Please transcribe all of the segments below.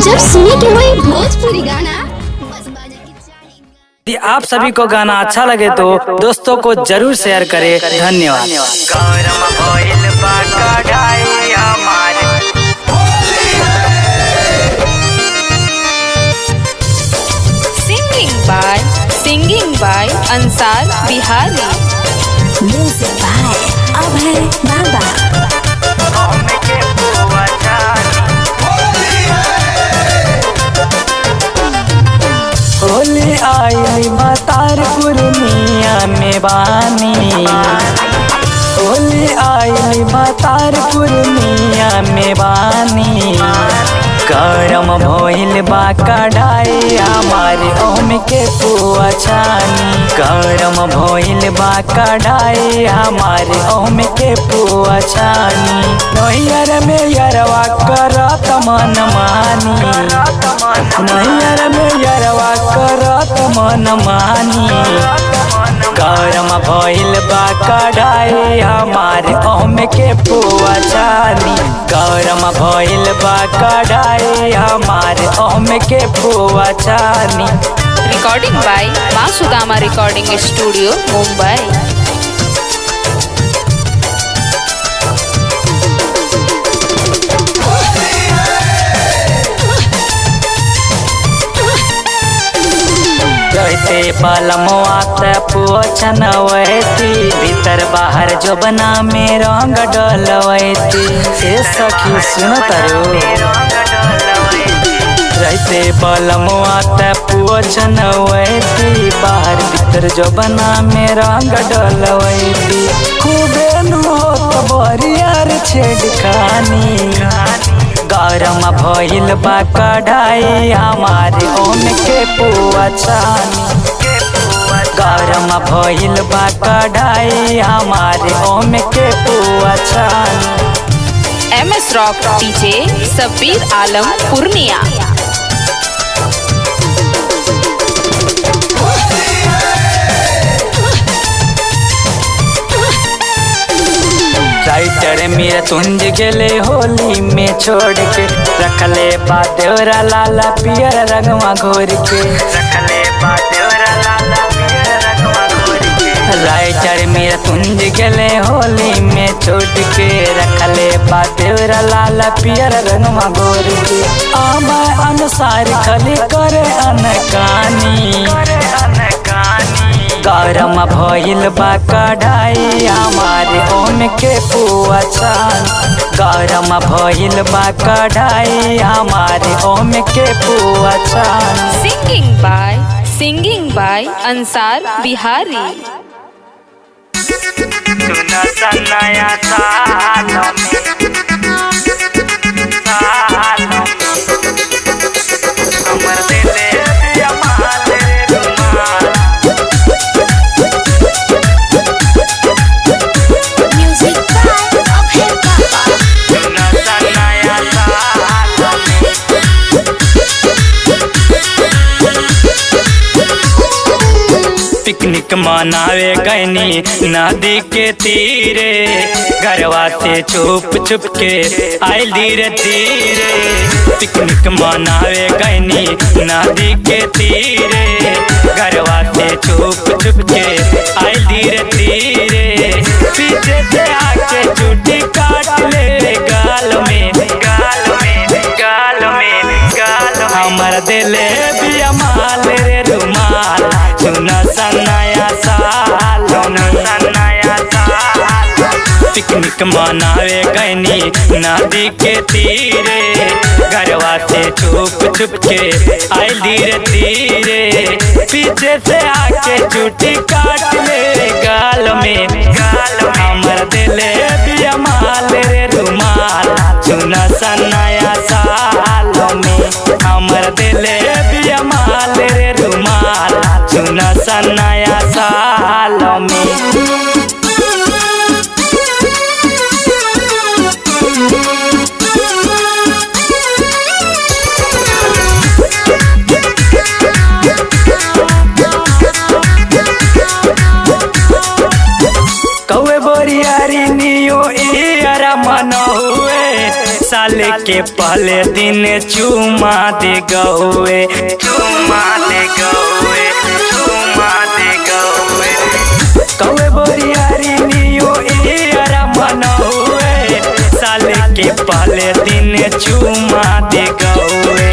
जब सुने के वही भोजपुरी गाना। यदि आप सभी को गाना अच्छा लगे तो दोस्तों को जरूर शेयर करें। धन्यवाद। Singing by Ansar Bihari. Music by Abhay Baba। Holi आई बतार पूर्णिया में बानी, होली आई बतार पूर्णिया में बानी। करम भइल बा कढ़ाई हमारे ओम के पुआ छानी, करम भइल बा कढ़ाई हमारे ओम के पुआ छानी। नैयर में यरवा करत मन मानी, नैयर में यरवा करत मन मानी। करम भइल बा कढ़ाई हमारे ओम के पुआ छानी, करम भइल बा कढ़ाई हमारे ओम के पुआ छानी। Recording by Vasudama Recording Studio, Mumbai। रहते पलमुआ पोछन वैती, भीतर बाहर जो बना में रंग डलवैती। ए सखी सुन तारो, रहते पलमुआ पोछन वैती, बाहर भीतर जो बना में रंग डलवैती। खूबे होत बरियार छेड़खानी, गरम भइल बा कढ़ाई हमारे ओम के पुआ छानी, गरम भइल बा कढ़ाई हमारे ओम के पुआ छानी। MS Rock DJ Sabir Alam Purnia। Writer मेरा तुंज गेले होली में छोड़ के, रखले बातेरा लाला पियर रंगवा घोर के, रखले बातेरा लाला पियर रंगवा घोर के। राइटर मेरा तुंज गेले होली में छोड़ के, रखले बातेरा लाला पियर रंगवा घोर के। आमा अनुसार खली करे अनकानी, गरम भइल बा कढ़ाई हमारे ओम के पुआ छानी, गरम भइल बा कढ़ाई हमारे ओम के पुआ छानी। Singing by Ansar Bihari। सुना सनाया सालों में, सालों में हमर दिले जमाल रे रुमाल। Music by Abhay Baba। सुना सनाया सालों में, पिकनिक मनावे गईनी नदी के तीरे, घरवा से छुप छुप के आइल धीरे धीरे। पिकनिक मनावे गईनी नदी के तीरे, घरवा से छुप छुप के आइल धीरे धीरे। पीछे से आके चुटी काट ले गाल में, गाल में, गाल में, गाल में। हमर दिले भी अमाल रे रुमाल। सुना सनाया साल, सनाया साल। पिकनिक मनावे गईनी नदी के तीरे, घरवा से छुप छुप के आइल धीरे धीरे। पीछे से आके चुटी काट ले गाल में, गाल में। हमर दिले भी अमाल रे रुमाल। सुना सनाया साल में, हमर दिले भी अमाल रे रुमाल। सुना सनाया साल में। कौवे बोरियारी नियो इरा मन हुए, साल के पहले दिन चुमा दे गौए, चुमा दे गौए, चुमा दे गौए। कौए बोरियारी न्यू ईयर मनौए, साल के पहले दिन चुमा दे गौए।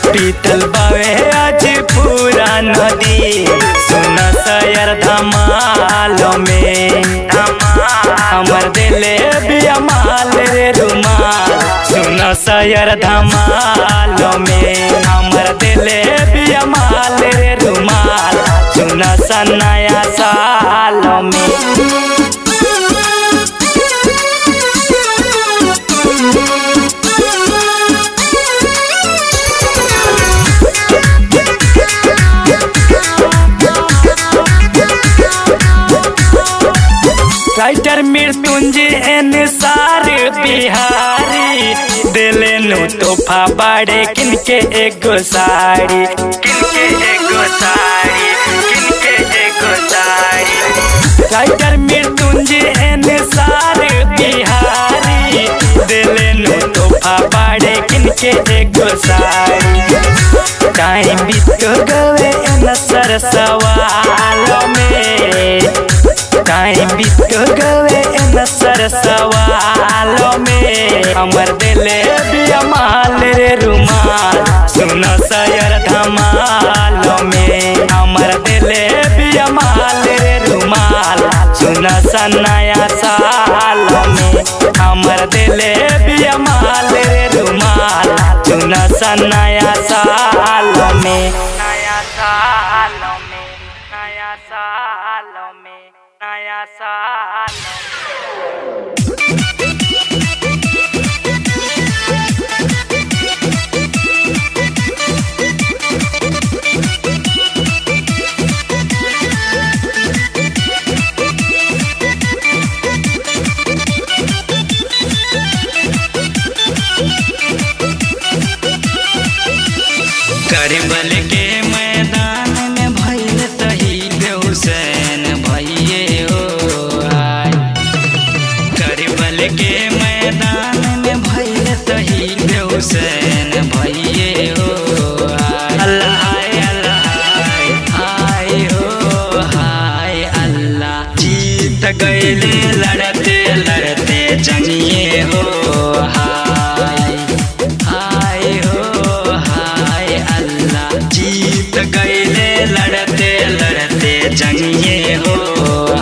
पीतल बावे आज पूरा नदी, सुन सयर धमाल में हमर दिले बियामाल रे रुमाल। सुन सयर धमाल में हमर दिले बियामाल रे रुमाल। सुन सा नया साल में राइटर मृत्युंजय निसार बिहारी दिले नु तोहफा बाड़े किनके एगो साड़ी, किनके एगो साड़ी, किनके एगो साड़ी। राइटर मृत्युंजय निसार बिहारी दिले नु तोहफा बाड़े किनके एगो साड़ी। टाइम बीत गवे न सर सवालों में, टाइम बीत गवे न सर सवालों में। हमर दिले बियामाल रे रुमाल, सुन सयर धमाल में। हमर दिले बियामाल रे रुमाल, सुन सा नया साल में। हमर दिले बियामाल रे रुमाल, सुन सा नया साल में। नया साल में, नया साल में, नया साल। करबल के मैदान में भइल शहीद हुसैन भइये हो आय। करबल के मैदान में भइल शहीद हुसैन भइये हो आय। अल्लाह अल्लाह हाय हो हाय अल्लाह। जीत गइले लड़ते लड़ते जंगिए हो हाय, हाय हो हाय अल्लाह। जीत गइले लड़ते लड़ते जंगिए हो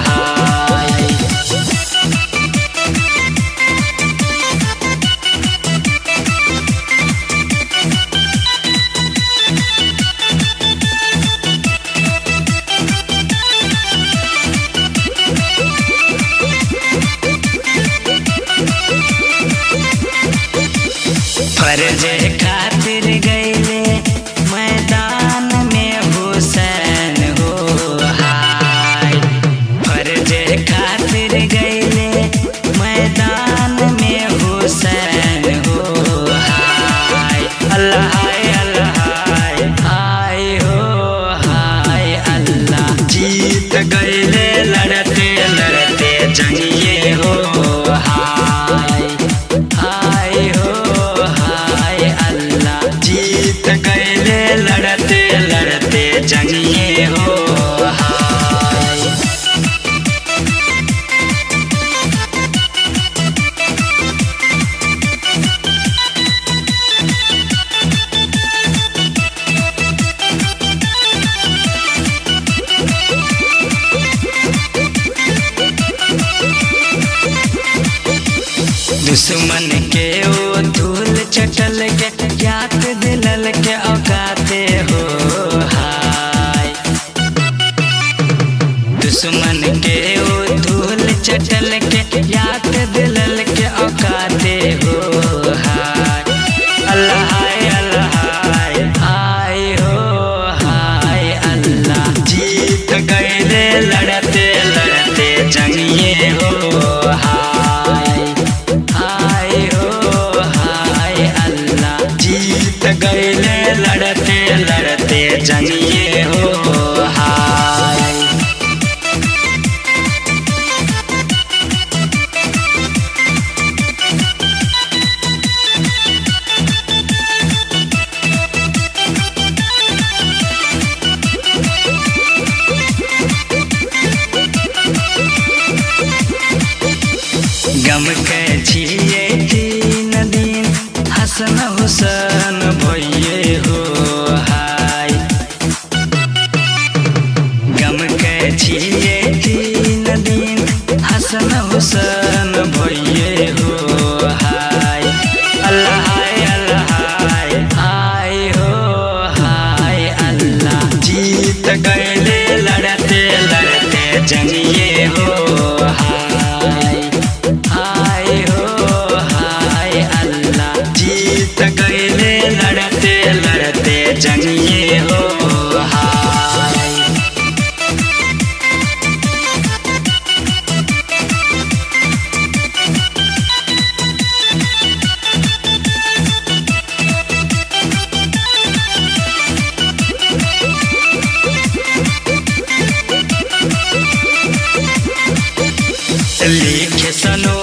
हाय। फर्ज खातिर गइले मैदान में हुसैन हो हाय। फर्ज खातिर गइले मैदान में हुसैन हो हाय। अल्लाह अल्लाह हाय हो हाय अल्लाह। जीत गइले लड़ते लड़ते जंगिए हो हाय, हाय हो हाय अल्लाह। जीत गइले लड़ते लड़ते जंगिए हो हाय। दुश्मन के वो धूल चटल के याद दिलल के औकाते हो हाय। दुश्मन के वो धूल चटल के याद दिलल के औकाते हो हाय। अल्लाह अल्लाह हाय हो हाय अल्लाह। जीत गइले लड़ते लड़ते जंगिए हो हाय, हाय हो हाय अल्लाह। जीत गइले लड़ते लड़ते जंगिए हो हाय। गम के छिए तीन दिन हसन हुसन भइए हो हाय। गम के छिए तीन दिन हसन हुसन भइए हो हाय। अल्लाह अल्लाह हाय हो हाय अल्लाह। जीत गए लड़ते लड़ते जंगिए हो हाय हाय हो हाय अल्लाह। जीत गए लड़ते लड़ते जंगिए हो हाय। लिखे सनो